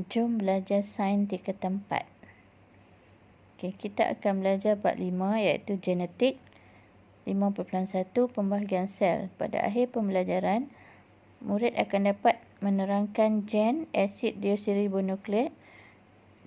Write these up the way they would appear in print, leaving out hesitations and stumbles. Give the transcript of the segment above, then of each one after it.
Jom belajar sains tingkatan 4. Kita akan belajar bab 5 iaitu genetik. 5.1 Pembahagian sel. Pada akhir pembelajaran, murid akan dapat menerangkan gen, asid deoksiribonukleik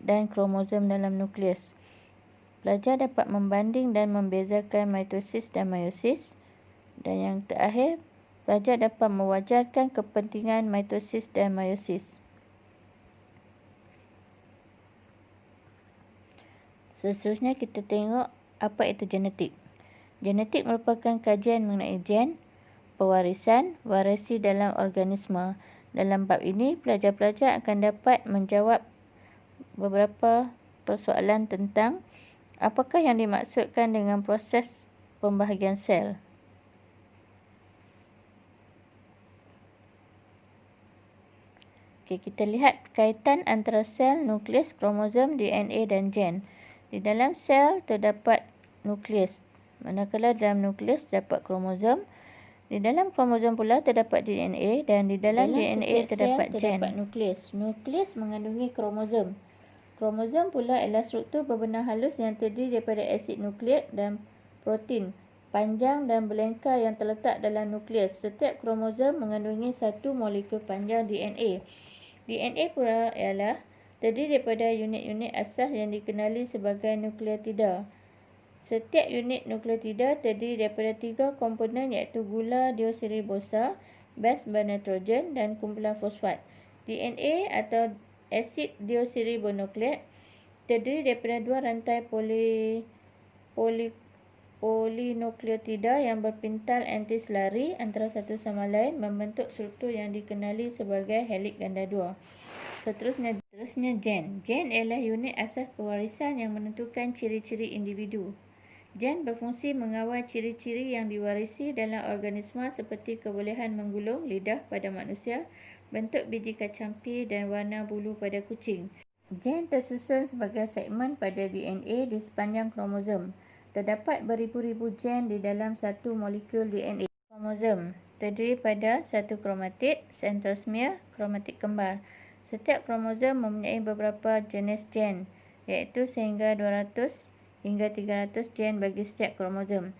dan kromosom dalam nukleus. Pelajar dapat membanding dan membezakan mitosis dan meiosis. Dan yang terakhir, pelajar dapat mewajarkan kepentingan mitosis dan meiosis. Seterusnya kita tengok apa itu genetik. Genetik merupakan kajian mengenai gen, pewarisan, variasi dalam organisma. Dalam bab ini, pelajar-pelajar akan dapat menjawab beberapa persoalan tentang apakah yang dimaksudkan dengan proses pembahagian sel. Kita lihat kaitan antara sel, nukleus, kromosom, DNA dan gen. Di dalam sel terdapat nukleus, manakala dalam nukleus terdapat kromosom. Di dalam kromosom pula terdapat DNA dan di dalam DNA terdapat gen. Nukleus mengandungi kromosom. Kromosom pula ialah struktur berbenang halus yang terdiri daripada asid nukleik dan protein panjang dan berlengkar yang terletak dalam nukleus. Setiap kromosom mengandungi satu molekul panjang DNA. DNA pula ialah terdiri daripada unit-unit asas yang dikenali sebagai nukleotida. Setiap unit nukleotida terdiri daripada 3 komponen iaitu gula deoksiribosa, bas bernitrogen dan kumpulan fosfat. DNA atau asid deoksiribonukleik terdiri daripada 2 rantai polinukleotida yang berpintal anti-selari antara satu sama lain membentuk struktur yang dikenali sebagai heliks ganda 2. Seterusnya gen. Gen ialah unit asas pewarisan yang menentukan ciri-ciri individu. Gen berfungsi mengawal ciri-ciri yang diwarisi dalam organisma seperti kebolehan menggulung lidah pada manusia, bentuk biji kacang pie dan warna bulu pada kucing. Gen tersusun sebagai segmen pada DNA di sepanjang kromosom. Terdapat beribu-ribu gen di dalam satu molekul DNA. Kromosom terdiri pada satu kromatid, sentrosmer, kromatid kembar. Setiap kromosom mempunyai beberapa jenis gen, iaitu sehingga 200 hingga 300 gen bagi setiap kromosom.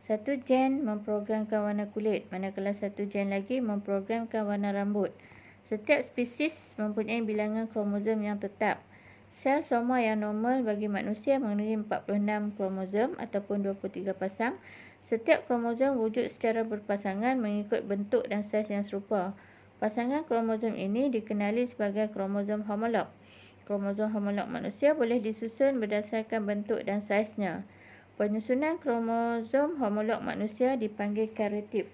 Satu gen memprogramkan warna kulit, manakala satu gen lagi memprogramkan warna rambut. Setiap spesies mempunyai bilangan kromosom yang tetap. Sel soma yang normal bagi manusia mengandungi 46 kromosom ataupun 23 pasang. Setiap kromosom wujud secara berpasangan mengikut bentuk dan saiz yang serupa. Pasangan kromosom ini dikenali sebagai kromosom homolog. Kromosom homolog manusia boleh disusun berdasarkan bentuk dan saiznya. Penyusunan kromosom homolog manusia dipanggil karotip.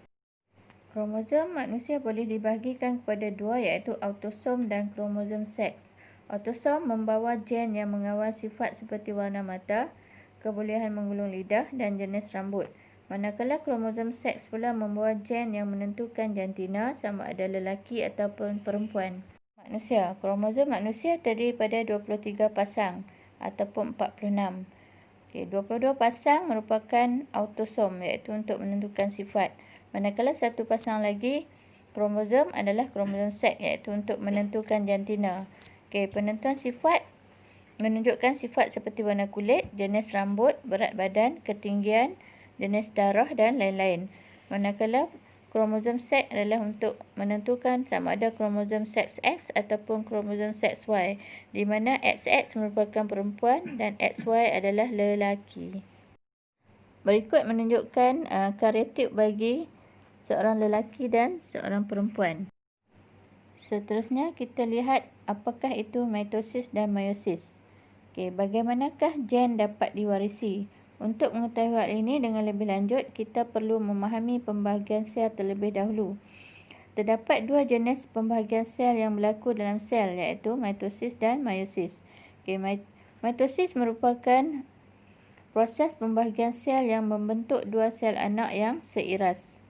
Kromosom manusia boleh dibahagikan kepada dua iaitu autosom dan kromosom seks. Autosom membawa gen yang mengawal sifat seperti warna mata, kebolehan menggulung lidah dan jenis rambut. Manakala kromosom seks pula membawa gen yang menentukan jantina sama ada lelaki ataupun perempuan. Kromosom manusia terdiri pada 23 pasang ataupun 46. 22 pasang merupakan autosom iaitu untuk menentukan sifat. Manakala satu pasang lagi kromosom adalah kromosom seks iaitu untuk menentukan jantina. Penentuan sifat menunjukkan sifat seperti warna kulit, jenis rambut, berat badan, ketinggian, jenis darah dan lain-lain. Manakala kromosom seks adalah untuk menentukan sama ada kromosom seks X ataupun kromosom seks Y, di mana XX merupakan perempuan dan XY adalah lelaki. Berikut menunjukkan karotip bagi seorang lelaki dan seorang perempuan. Seterusnya kita lihat apakah itu mitosis dan meiosis. Bagaimanakah gen dapat diwarisi? Untuk mengetahui hal ini dengan lebih lanjut, kita perlu memahami pembahagian sel terlebih dahulu. Terdapat dua jenis pembahagian sel yang berlaku dalam sel iaitu mitosis dan meiosis. Mitosis merupakan proses pembahagian sel yang membentuk dua sel anak yang seiras.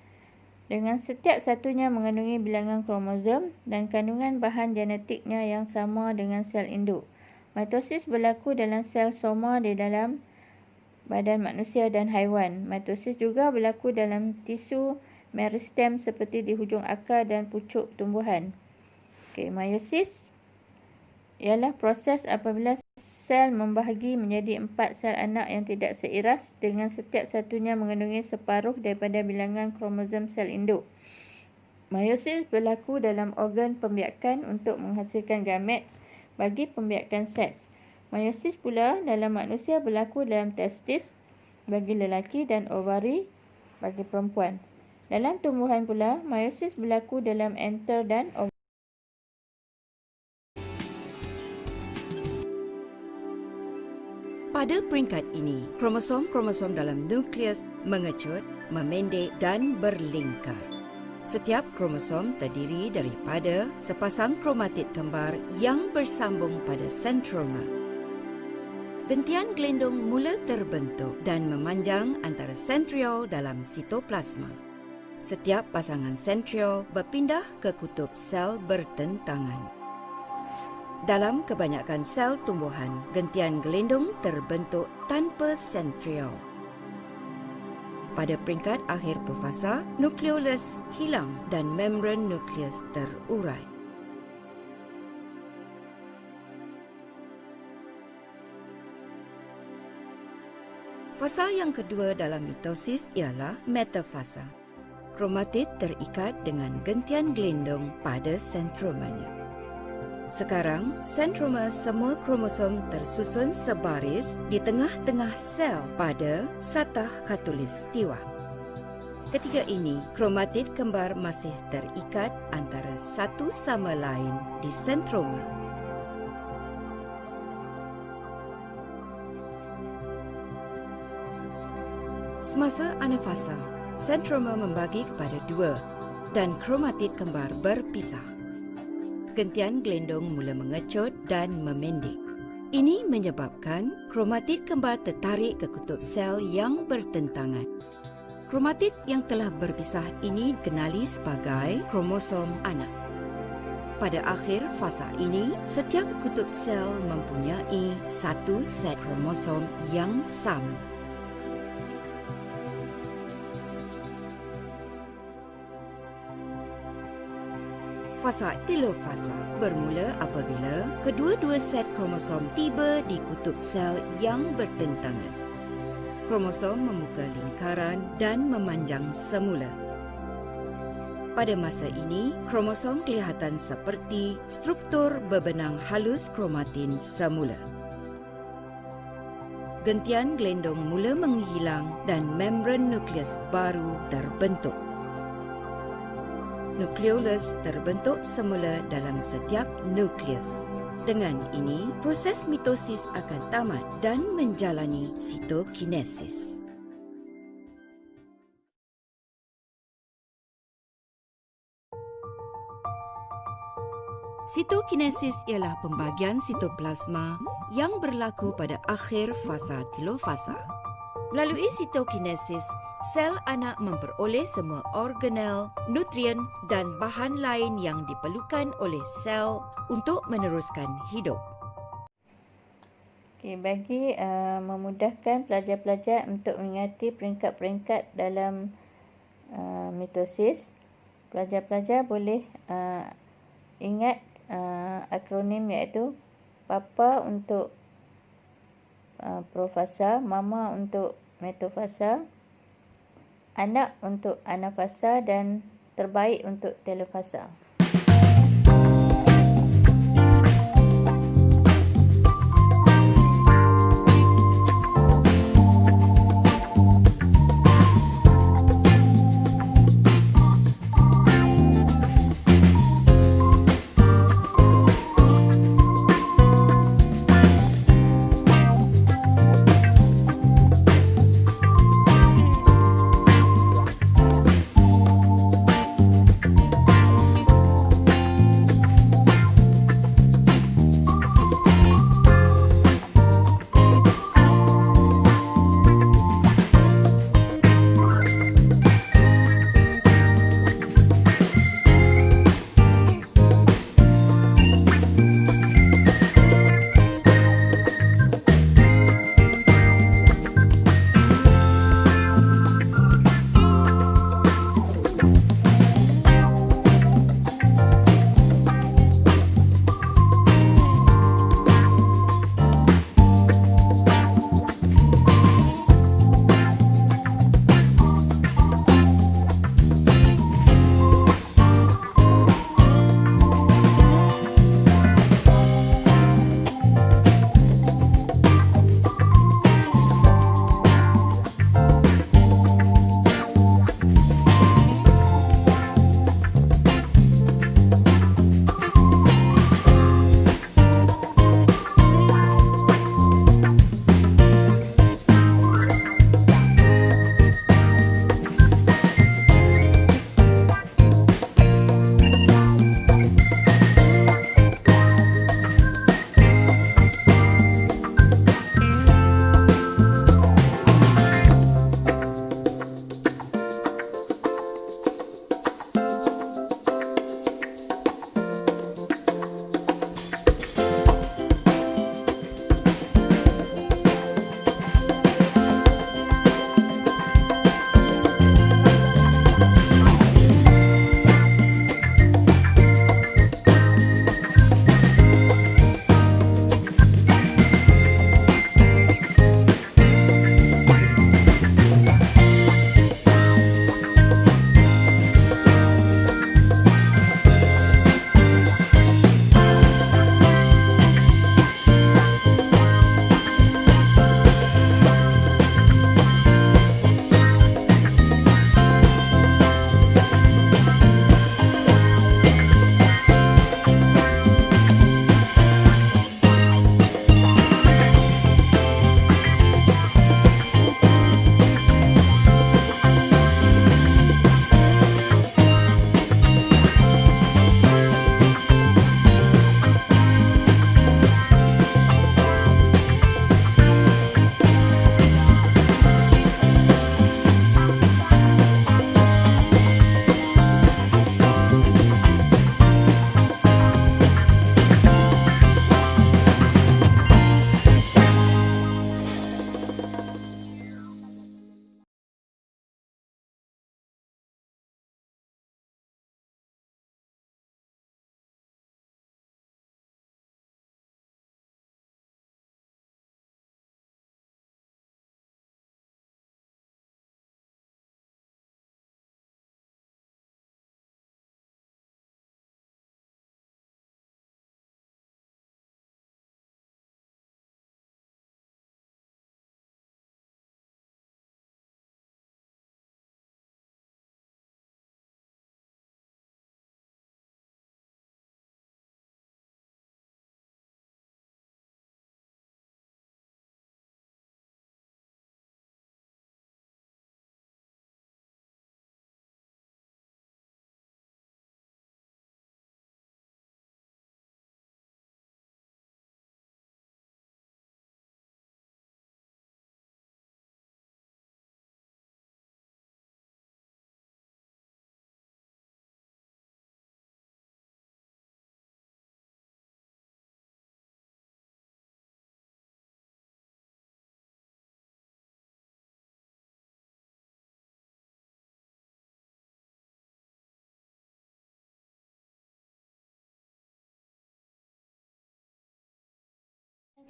Dengan setiap satunya mengandungi bilangan kromosom dan kandungan bahan genetiknya yang sama dengan sel induk. Mitosis berlaku dalam sel soma di dalam badan manusia dan haiwan. Mitosis juga berlaku dalam tisu meristem seperti di hujung akar dan pucuk tumbuhan. Meiosis ialah proses apabila sel membahagi menjadi 4 sel anak yang tidak seiras dengan setiap satunya mengandungi separuh daripada bilangan kromosom sel induk. Meiosis berlaku dalam organ pembiakan untuk menghasilkan gametes bagi pembiakan seks. Meiosis pula dalam manusia berlaku dalam testis bagi lelaki dan ovari bagi perempuan. Dalam tumbuhan pula, meiosis berlaku dalam anther dan ovari. Pada peringkat ini, kromosom-kromosom dalam nukleus mengecut, memendek dan berlingkar. Setiap kromosom terdiri daripada sepasang kromatid kembar yang bersambung pada sentroma. Gentian gelendong mula terbentuk dan memanjang antara sentriol dalam sitoplasma. Setiap pasangan sentriol berpindah ke kutub sel bertentangan. Dalam kebanyakan sel tumbuhan, gentian gelendong terbentuk tanpa sentriol. Pada peringkat akhir profasa, nukleolus hilang dan membran nukleus terurai. Fasa yang kedua dalam mitosis ialah metafasa. Kromatid terikat dengan gentian gelendong pada sentromanya. Sekarang, sentroma semua kromosom tersusun sebaris di tengah-tengah sel pada satah khatulistiwa. Ketika ini, kromatid kembar masih terikat antara satu sama lain di sentroma. Semasa anafasa, sentroma membagi kepada dua dan kromatid kembar berpisah. Gentian gelendong mula mengecut dan memendek. Ini menyebabkan kromatid kembar tertarik ke kutub sel yang bertentangan. Kromatid yang telah berpisah ini dikenali sebagai kromosom anak. Pada akhir fasa ini, setiap kutub sel mempunyai satu set kromosom yang sama. Fasa telofasa bermula apabila kedua-dua set kromosom tiba di kutub sel yang bertentangan. Kromosom membuka lingkaran dan memanjang semula. Pada masa ini, kromosom kelihatan seperti struktur berbenang halus kromatin semula. Gentian gelendong mula menghilang dan membran nukleus baru terbentuk. Nukleolus terbentuk semula dalam setiap nukleus. Dengan ini, proses mitosis akan tamat dan menjalani sitokinesis. Sitokinesis ialah pembagian sitoplasma yang berlaku pada akhir fasa telofasa. Melalui sitokinesis, sel anak memperoleh semua organel, nutrien dan bahan lain yang diperlukan oleh sel untuk meneruskan hidup. Bagi memudahkan pelajar-pelajar untuk mengingati peringkat-peringkat dalam mitosis, pelajar-pelajar boleh ingat akronim iaitu Papa untuk profasa, Mama untuk metafasa, anak untuk anafasa dan terbaik untuk telofasa.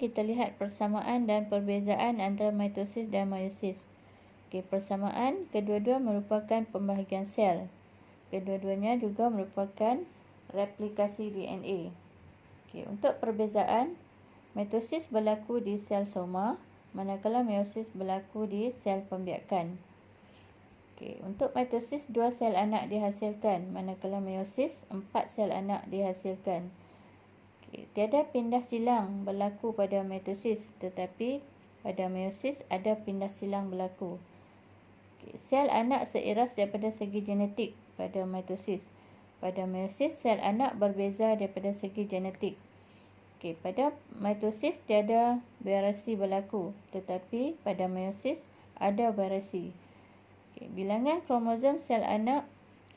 kita lihat persamaan dan perbezaan antara mitosis dan meiosis. Persamaan, kedua-dua merupakan pembahagian sel. Kedua-duanya juga merupakan replikasi DNA. Untuk perbezaan, mitosis berlaku di sel soma, manakala meiosis berlaku di sel pembiakan. Untuk mitosis 2 sel anak dihasilkan, manakala meiosis 4 sel anak dihasilkan. Tiada pindah silang berlaku pada mitosis, tetapi pada meiosis ada pindah silang berlaku. Sel anak seiras daripada segi genetik pada mitosis. Pada meiosis, sel anak berbeza daripada segi genetik. Pada mitosis tiada variasi berlaku, tetapi pada meiosis ada variasi. Bilangan kromosom sel anak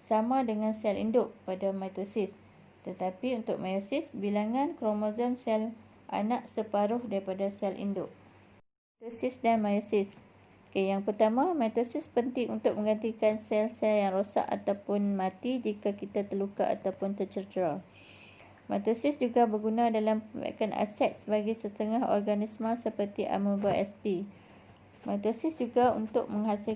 sama dengan sel induk pada mitosis, tetapi untuk meiosis, bilangan kromosom sel anak separuh daripada sel induk. Mitosis dan meiosis. Yang pertama, mitosis penting untuk menggantikan sel-sel yang rosak ataupun mati jika kita terluka ataupun tercedera. Mitosis juga berguna dalam pembiakan aset bagi setengah organisma seperti amoeba sp. Mitosis juga untuk menghasilkan